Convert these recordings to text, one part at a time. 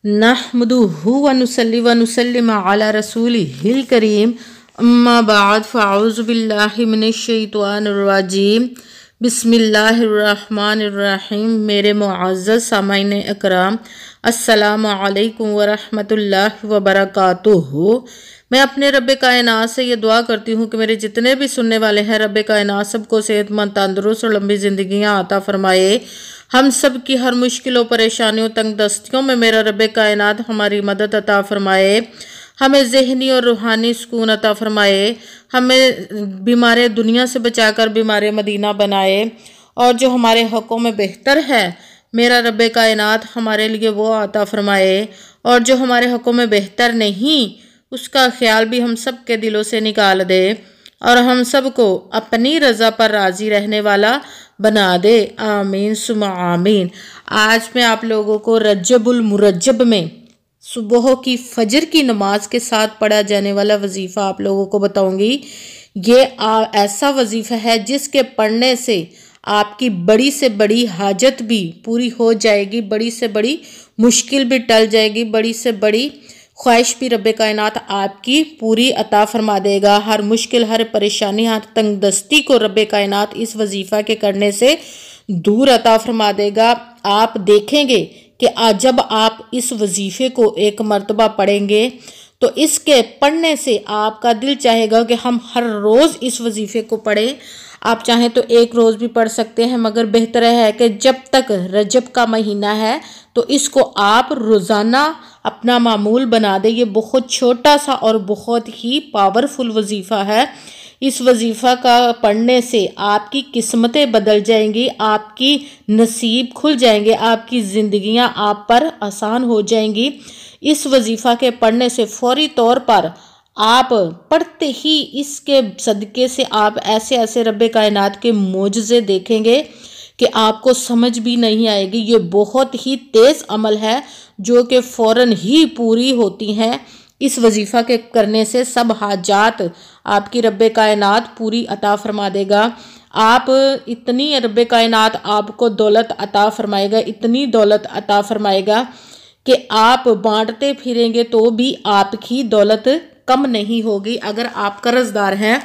नहमदुहु व नुसल्ली व नुसल्लिम अला रसूलिहिल करीम अम्मा बाद फ़अऊज़ु बिल्लाहि मिनश शैतानिर रजीम बिस्मिल्लाहिर रहमानिर रहीम। मेरे मुअज़्ज़ज़ सामाईन इकराम, अस्सलामु अलैकुम व रहमतुल्लाहि व बरकातुहू। मैं अपने रब्बे कायनात से ये दुआ करती हूँ कि मेरे जितने भी सुनने वाले हैं, रब्बे कायनात सबको सेहतमंद, तंदुरुस्त और लंबी ज़िंदगियाँ अता फरमाए। हम सब की हर मुश्किलों, परेशानियों, तंगदस्तियों में मेरा रब्बे कायनात हमारी मदद अता फरमाए। हमें ज़हनी और रूहानी सुकून अता फरमाए। हमें बीमार दुनिया से बचाकर बीमार मदीना बनाए। और जो हमारे हक़ों में बेहतर है, मेरा रब्बे कायनात हमारे लिए वो अता फरमाए। और जो हमारे हक़ों में बेहतर नहीं, उसका ख्याल भी हम सब के दिलों से निकाल दे और हम सब को अपनी रज़ा पर राज़ी रहने वाला बना दे। आमीन सुमा आमीन। आज मैं आप लोगों को रजबुल मुरज्जब में सुबह की फजर की नमाज के साथ पढ़ा जाने वाला वजीफ़ा आप लोगों को बताऊंगी। ये ऐसा वजीफ़ा है जिसके पढ़ने से आपकी बड़ी से बड़ी हाजत भी पूरी हो जाएगी, बड़ी से बड़ी मुश्किल भी टल जाएगी, बड़ी से बड़ी ख्वाहिश भी रब्बे कायनात आपकी पूरी अता फरमा देगा। हर मुश्किल, हर परेशानी, हर तंगदस्ती को रब्बे कायनात इस वजीफ़ा के करने से दूर अता फरमा देगा। आप देखेंगे कि आज जब आप इस वजीफ़े को एक मर्तबा पढ़ेंगे तो इसके पढ़ने से आपका दिल चाहेगा कि हम हर रोज़ इस वजीफ़े को पढ़ें। आप चाहें तो एक रोज़ भी पढ़ सकते हैं, मगर बेहतर है कि जब तक रजब का महीना है तो इसको आप रोज़ाना अपना मामूल बना दें। ये बहुत छोटा सा और बहुत ही पावरफुल वजीफ़ा है। इस वजीफ़ा का पढ़ने से आपकी किस्मतें बदल जाएंगी, आपकी नसीब खुल जाएंगे, आपकी ज़िंदगियां आप पर आसान हो जाएंगी। इस वजीफ़ा के पढ़ने से फौरी तौर पर आप पढ़ते ही इसके सदक़े से आप ऐसे ऐसे रब्बे कायनात के मोजज़े देखेंगे कि आपको समझ भी नहीं आएगी। ये बहुत ही तेज़ अमल है जो कि फ़ौरन ही पूरी होती हैं। इस वजीफ़ा के करने से सब हाजात आपकी रब्बे कायनात पूरी अता फरमा देगा। आप इतनी रब्बे कायनात आपको दौलत अता फरमाएगा, इतनी दौलत अता फरमाएगा कि आप बांटते फिरेंगे तो भी आपकी दौलत कम नहीं होगी। अगर आप कर्जदार हैं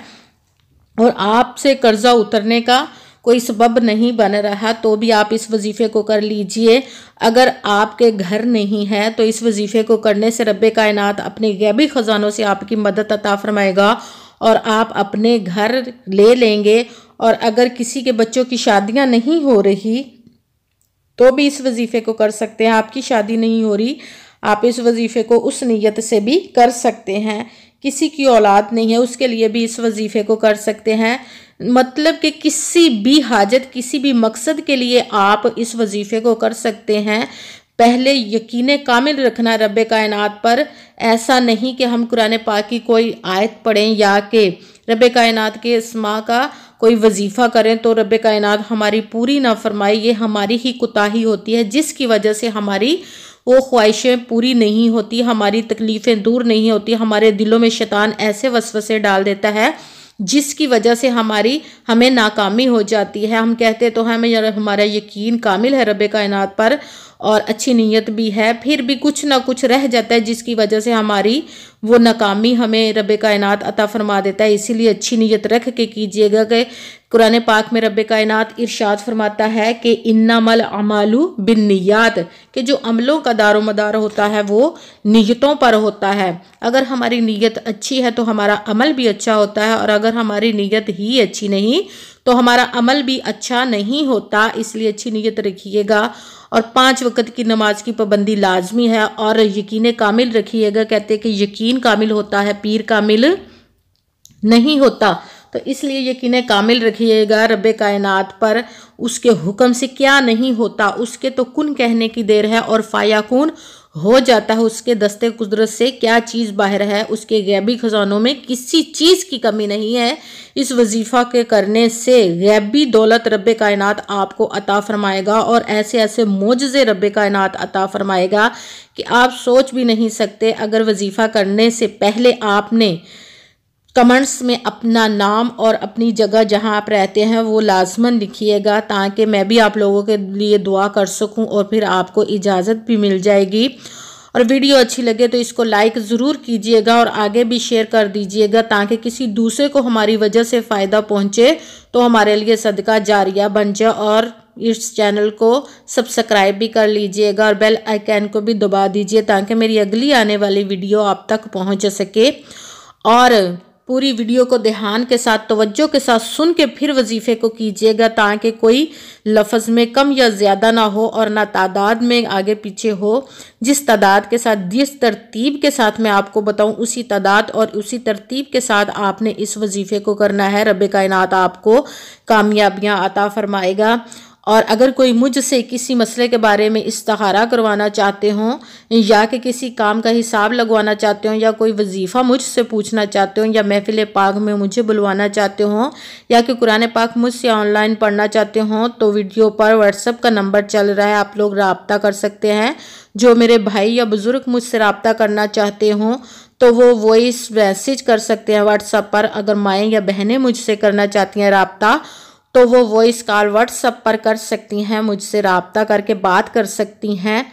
और आपसे कर्जा उतरने का कोई सबब नहीं बन रहा तो भी आप इस वजीफ़े को कर लीजिए। अगर आपके घर नहीं है तो इस वजीफ़े को करने से रब्बे कायनात अपने गैबी ख़जानों से आपकी मदद अता फरमाएगा और आप अपने घर ले लेंगे। और अगर किसी के बच्चों की शादियां नहीं हो रही तो भी इस वजीफ़े को कर सकते हैं। आपकी शादी नहीं हो रही, आप इस वजीफ़े को उस नीयत से भी कर सकते हैं। किसी की औलाद नहीं है, उसके लिए भी इस वजीफ़े को कर सकते हैं। मतलब कि किसी भी हाजत, किसी भी मकसद के लिए आप इस वजीफ़े को कर सकते हैं। पहले यकीन कामिल रखना रब्बे कायनात पर। ऐसा नहीं कि हम कुरान पाक की कोई आयत पढ़ें या कि रब्बे कायनात के इस्मा का कोई वजीफ़ा करें तो रब्बे कायनात हमारी पूरी ना फरमाए। ये हमारी ही कोताही होती है जिसकी वजह से हमारी वो ख्वाहिशें पूरी नहीं होती, हमारी तकलीफ़ें दूर नहीं होती। हमारे दिलों में शैतान ऐसे वसवसे डाल देता है जिसकी वजह से हमें नाकामी हो जाती है। हम कहते तो हैं हमारा यकीन कामिल है रब्बे कायनात पर और अच्छी नीयत भी है, फिर भी कुछ ना कुछ रह जाता है जिसकी वजह से हमारी वो नाकामी हमें रब्बे कायनात अता फरमा देता है। इसीलिए अच्छी नीयत रख के कीजिएगा। कि कुरान पाक में रब्बे कायनात इरशाद फरमाता है कि इन्नमल अमालु बिन्नियात, कि जो अमलों का दारो मदार होता है वो नीयतों पर होता है। अगर हमारी नीयत अच्छी है तो हमारा अमल भी अच्छा होता है, और अगर हमारी नीयत ही अच्छी नहीं तो हमारा अमल भी अच्छा नहीं होता। इसलिए अच्छी नीयत रखिएगा और 5 वक्त की नमाज की पाबंदी लाजमी है। और यकीन कामिल रखिएगा। कहते हैं कि यकीन कामिल होता है, पीर कामिल नहीं होता। तो इसलिए यकीन कामिल रखिएगा रब्बे कायनात पर। उसके हुक्म से क्या नहीं होता, उसके तो कुन कहने की देर है और फायाकुन हो जाता है। उसके दस्ते कुदरत से क्या चीज़ बाहर है, उसके गैबी खजानों में किसी चीज़ की कमी नहीं है। इस वजीफ़ा के करने से गैबी दौलत रब्बे कायनात आपको अता फरमाएगा और ऐसे ऐसे मोजज़े रब्बे कायनात अता फरमाएगा कि आप सोच भी नहीं सकते। अगर वजीफ़ा करने से पहले आपने कमेंट्स में अपना नाम और अपनी जगह जहां आप रहते हैं वो लाजमन लिखिएगा, ताकि मैं भी आप लोगों के लिए दुआ कर सकूं और फिर आपको इजाज़त भी मिल जाएगी। और वीडियो अच्छी लगे तो इसको लाइक ज़रूर कीजिएगा और आगे भी शेयर कर दीजिएगा ताकि किसी दूसरे को हमारी वजह से फ़ायदा पहुँचे तो हमारे लिए सदका जारिया बन जाए। और इस चैनल को सब्सक्राइब भी कर लीजिएगा और बेल आइकन को भी दबा दीजिए ताकि मेरी अगली आने वाली वीडियो आप तक पहुँच सके। और पूरी वीडियो को ध्यान के साथ तवज्जो के साथ सुन के फिर वजीफ़े को कीजिएगा ताकि कोई लफ्ज़ में कम या ज़्यादा ना हो और ना तादाद में आगे पीछे हो। जिस तादाद के साथ, जिस तरतीब के साथ मैं आपको बताऊं, उसी तादाद और उसी तरतीब के साथ आपने इस वजीफ़े को करना है। रब कायनात आपको कामयाबियाँ अता फरमाएगा। और अगर कोई मुझसे किसी मसले के बारे में इस्तिखारा करवाना चाहते हों या कि किसी काम का हिसाब लगवाना चाहते हों या कोई वजीफ़ा मुझसे पूछना चाहते हों या महफिल पाक में मुझे बुलवाना चाहते हों या कि कुरान पाक मुझसे ऑनलाइन पढ़ना चाहते हों तो वीडियो पर व्हाट्सएप का नंबर चल रहा है, आप लोग रब्ता कर सकते हैं। जो मेरे भाई या बुज़ुर्ग मुझसे रब्ता करना चाहते हों तो वो वॉइस मैसेज कर सकते हैं व्हाट्सएप पर। अगर माएँ या बहनें मुझसे करना चाहती हैं रब्ता तो वो वॉइस कॉल व्हाट्सएप पर कर सकती हैं, मुझसे रब्ता करके बात कर सकती हैं।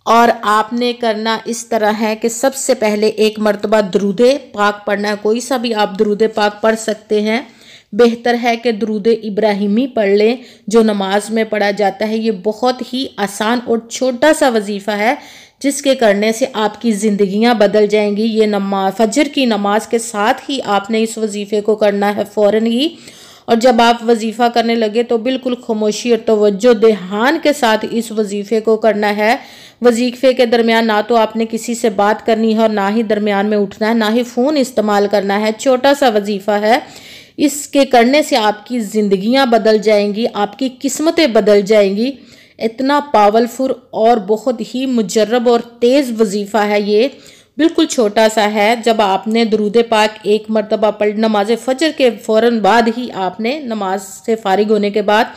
और आपने करना इस तरह है कि सबसे पहले एक मरतबा दरूदे पाक पढ़ना है। कोई सा भी आप दरूदे पाक पढ़ सकते हैं। बेहतर है कि दरूदे इब्राहिमी पढ़ लें जो नमाज में पढ़ा जाता है। ये बहुत ही आसान और छोटा सा वजीफ़ा है जिसके करने से आपकी ज़िंदगियां बदल जाएंगी। ये नमाज फजर की नमाज के साथ ही आपने इस वजीफ़े को करना है फ़ौरन ही। और जब आप वजीफ़ा करने लगे तो बिल्कुल खामोशी और तवज्जो ध्यान के साथ इस वजीफ़े को करना है। वजीफ़े के दरमियान ना तो आपने किसी से बात करनी है और ना ही दरमियान में उठना है, ना ही फ़ोन इस्तेमाल करना है। छोटा सा वजीफ़ा है, इसके करने से आपकी ज़िंदगियां बदल जाएंगी, आपकी किस्मतें बदल जाएंगी। इतना पावरफुल और बहुत ही मुजर्रब और तेज़ वजीफ़ा है ये, बिल्कुल छोटा सा है। जब आपने दरूद पाक एक मरतबा पढ़, नमाज फजर के फ़ौरन बाद ही आपने, नमाज से फारिग होने के बाद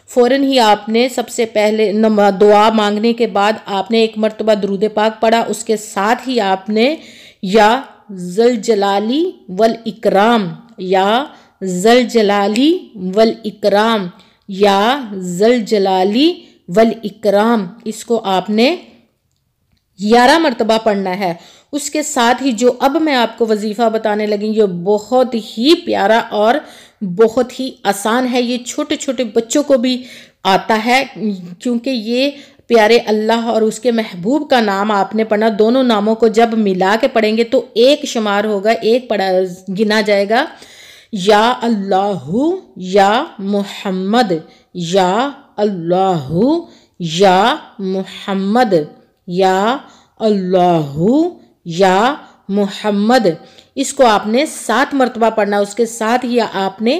फ़ौरन ही आपने सबसे पहले दुआ मांगने के बाद आपने एक मरतबा दरूद पाक पढ़ा। उसके साथ ही आपने या ज़ल जलाली वल इकराम, या ज़ल जलाली वल इकराम, या ज़ल जलाली वल इकराम, इसको आपने 11 मरतबा पढ़ना है। उसके साथ ही जो अब मैं आपको वजीफ़ा बताने लगी ये बहुत ही प्यारा और बहुत ही आसान है। ये छोटे छोटे बच्चों को भी आता है क्योंकि ये प्यारे अल्लाह और उसके महबूब का नाम आपने पढ़ना। दोनों नामों को जब मिला के पढ़ेंगे तो एक शुमार होगा, एक पढ़ा गिना जाएगा। या अल्लाहु या मुहम्मद, या अल्लाहु या मुहम्मद, या अल्लाहु या मुहम्मद, इसको आपने 7 मरतबा पढ़ना। उसके साथ ही आपने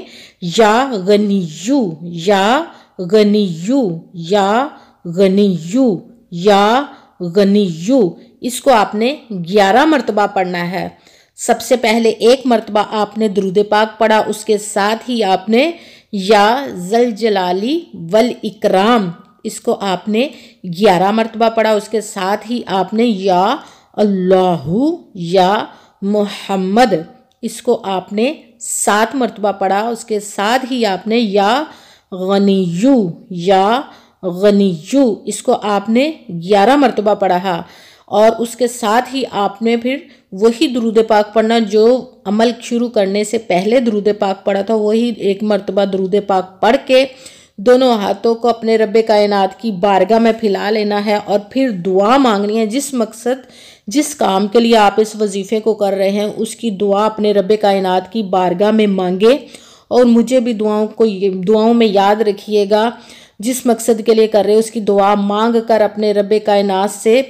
या गनियु, या गनियु, या गनियु, या गनियु, इसको आपने 11 मरतबा पढ़ना है। सबसे पहले एक मरतबा आपने दरूद पाक पढ़ा, उसके साथ ही आपने या ज़ल जलाली वल इकराम, इसको आपने 11 मरतबा पढ़ा। उसके साथ ही आपने या अल्लाहु या मुहम्मद, इसको आपने 7 मरतबा पढ़ा। उसके साथ ही आपने या गनियु, या गनियु, इसको आपने 11 मरतबा पढ़ा। और उसके साथ ही आपने फिर वही दरूद पाक पढ़ना जो अमल शुरू करने से पहले दरूद पाक पढ़ा था, वही एक मरतबा दरूद पाक पढ़ के दोनों हाथों को अपने रब्बे कायनात की बारगाह में फैला लेना है और फिर दुआ मांगनी है। जिस मकसद, जिस काम के लिए आप इस वजीफ़े को कर रहे हैं उसकी दुआ अपने रब्बे कायनात की बारगाह में मांगे। और मुझे भी दुआओं में याद रखिएगा। जिस मकसद के लिए कर रहे हैं उसकी दुआ मांग कर अपने रब्बे कायनात से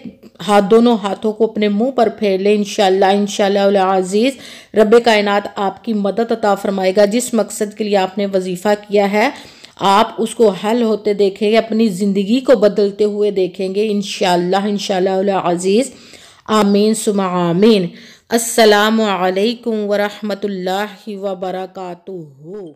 दोनों हाथों को अपने मुंह पर फेर ले। इंशाल्लाह इंशाल्लाह अज़ीज़ रब्बे कायनात आपकी मदद अता फरमाएगा। जिस मकसद के लिए आपने वजीफ़ा किया है आप उसको हल होते देखेंगे, अपनी ज़िंदगी को बदलते हुए देखेंगे इंशाल्लाह इंशाल्लाह अज़ीज़। आमीन सुमा आमीन। अस्सलामु अलैकुम व रहमतुल्लाहि व बरकातुहू।